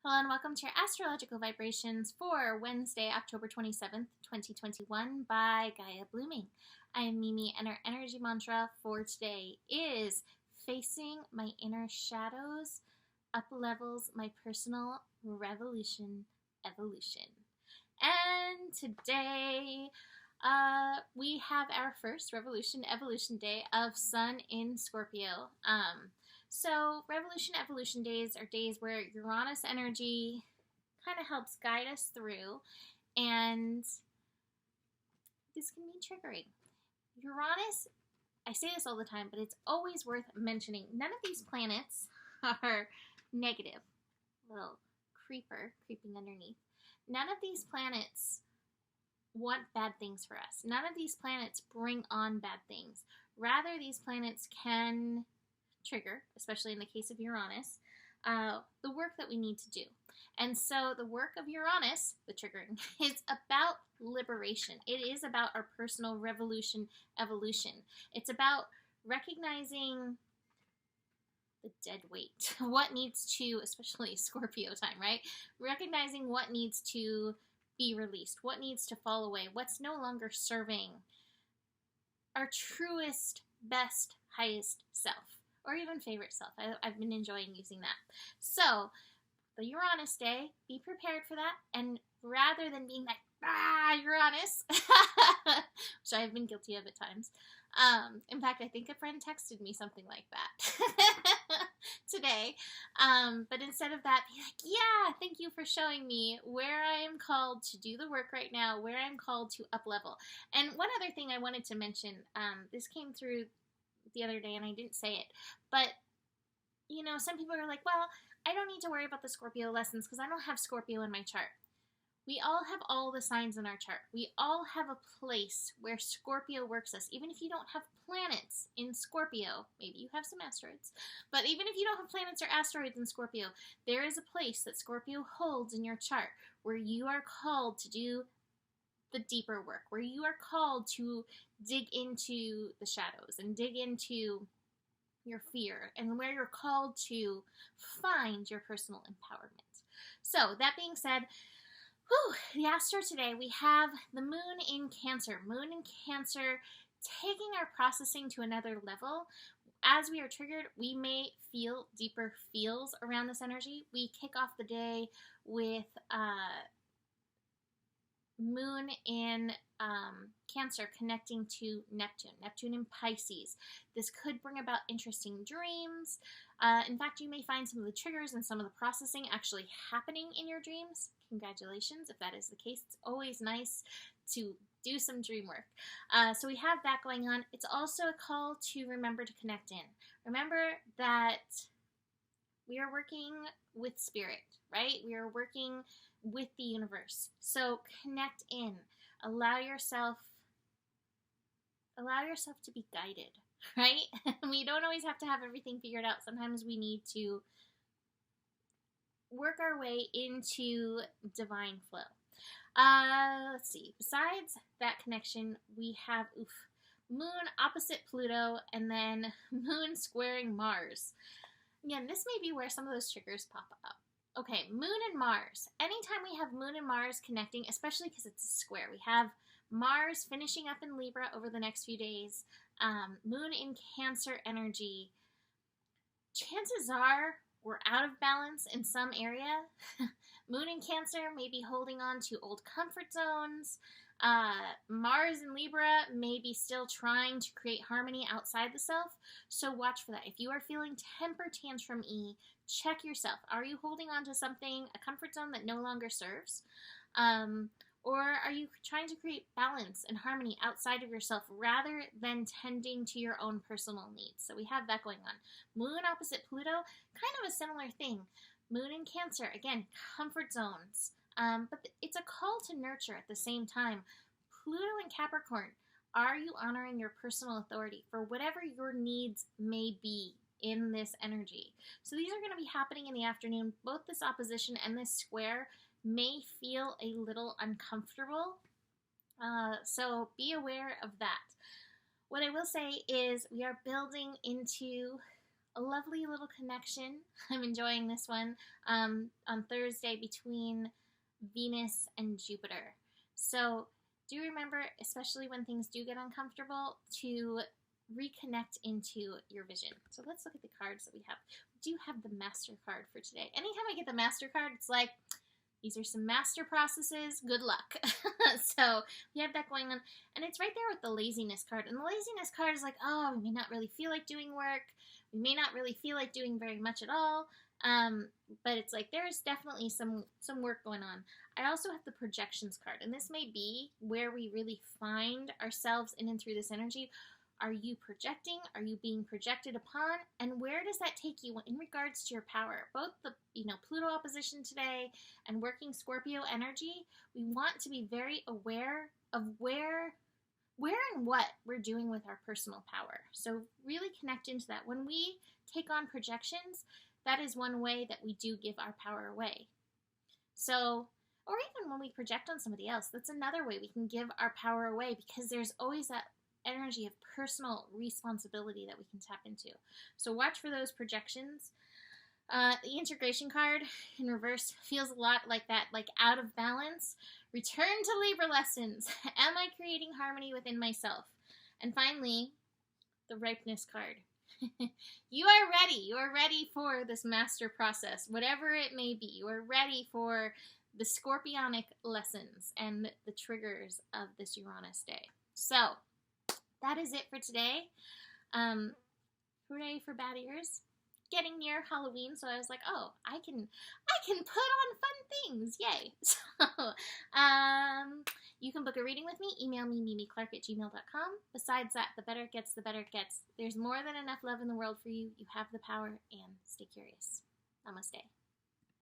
Hello and welcome to your astrological vibrations for Wednesday, October 27th, 2021 by Gaia Blooming. I am Mimi and our energy mantra for today is facing my inner shadows, up levels my personal revolution, evolution. And today we have our first revolution, evolution day of Sun in Scorpio. So revolution, evolution days are days where Uranus energy kind of helps guide us through, and this can be triggering. Uranus, I say this all the time, but it's always worth mentioning. None of these planets are negative. Little creeper creeping underneath. None of these planets want bad things for us. None of these planets bring on bad things. Rather, these planets can trigger, especially in the case of Uranus, the work that we need to do. And so the work of Uranus, the triggering, is about liberation. It is about our personal revolution, evolution. It's about recognizing the dead weight. What needs to, especially Scorpio time, right? Recognizing what needs to be released, what needs to fall away, what's no longer serving our truest, best, highest self. Or even favorite self. I've been enjoying using that. So, the Uranus day, be prepared for that. And rather than being like, Uranus, which I've been guilty of at times. In fact, I think a friend texted me something like that today. But instead of that, be like, yeah, thank you for showing me where I am called to do the work right now, where I'm called to up level. And one other thing I wanted to mention, this came through the other day and I didn't say it, but you know, some people are like, well, I don't need to worry about the Scorpio lessons because I don't have Scorpio in my chart. We all have all the signs in our chart. We all have a place where Scorpio works us. Even if you don't have planets in Scorpio, maybe you have some asteroids, but even if you don't have planets or asteroids in Scorpio, there is a place that Scorpio holds in your chart where you are called to do the deeper work, where you are called to dig into the shadows and dig into your fear, and where you're called to find your personal empowerment. So that being said, the astro today, we have the moon in Cancer. Moon in Cancer taking our processing to another level. As we are triggered, we may feel deeper feels around this energy. We kick off the day with moon in Cancer connecting to Neptune in Pisces. This could bring about interesting dreams. In fact, you may find some of the triggers and some of the processing actually happening in your dreams. Congratulations, if that is the case. It's always nice to do some dream work. So we have that going on. It's also a call to remember to connect in. Remember that we are working with spirit, right? We are working with the universe. So connect in. Allow yourself to be guided, right? We don't always have to have everything figured out. Sometimes we need to work our way into divine flow. Let's see. Besides that connection, we have moon opposite Pluto and then moon squaring Mars. Again, this may be where some of those triggers pop up. Okay, moon and Mars. Anytime we have moon and Mars connecting, especially because it's a square, we have Mars finishing up in Libra over the next few days, moon in Cancer energy. Chances are we're out of balance in some area. Moon in Cancer may be holding on to old comfort zones. Mars in Libra may be still trying to create harmony outside the self. So watch for that. If you are feeling temper tantrum-y, check yourself. Are you holding on to something, a comfort zone that no longer serves? Or are you trying to create balance and harmony outside of yourself rather than tending to your own personal needs? So we have that going on. Moon opposite Pluto, kind of a similar thing. Moon in Cancer, again, comfort zones. But it's a call to nurture at the same time. Pluto in Capricorn, are you honoring your personal authority for whatever your needs may be in this energy? So these are going to be happening in the afternoon. Both this opposition and this square may feel a little uncomfortable. So be aware of that. What I will say is we are building into a lovely little connection. I'm enjoying this one on Thursday between Venus and Jupiter. So do remember, especially when things do get uncomfortable, to reconnect into your vision. So let's look at the cards that we have. We do have the Master card for today. Anytime I get the Master card, it's like, these are some master processes. Good luck. So we have that going on. And it's right there with the laziness card. And the laziness card is like, oh, we may not really feel like doing work. We may not really feel like doing very much at all. But it's like there's definitely some work going on. I also have the projections card. And this may be where we really find ourselves in and through this energy. Are you projecting? Are you being projected upon? And where does that take you in regards to your power? Both the Pluto opposition today and working Scorpio energy, we want to be very aware of where and what we're doing with our personal power. So really connect into that. When we take on projections, that is one way that we do give our power away. So, or even when we project on somebody else, that's another way we can give our power away, because there's always that energy of personal responsibility that we can tap into. So watch for those projections. The integration card in reverse feels a lot like that, like out of balance. Return to Libra lessons. Am I creating harmony within myself? And finally, the ripeness card. You are ready. You are ready for this master process, whatever it may be. You are ready for the scorpionic lessons and the triggers of this Uranus day. So that is it for today. Hooray for bad ears. Getting near Halloween, so I was like, oh, I can put on fun things. Yay. So you can book a reading with me. Email me, mimiclark@gmail.com. Besides that, the better it gets, the better it gets. There's more than enough love in the world for you. You have the power, and stay curious. Namaste.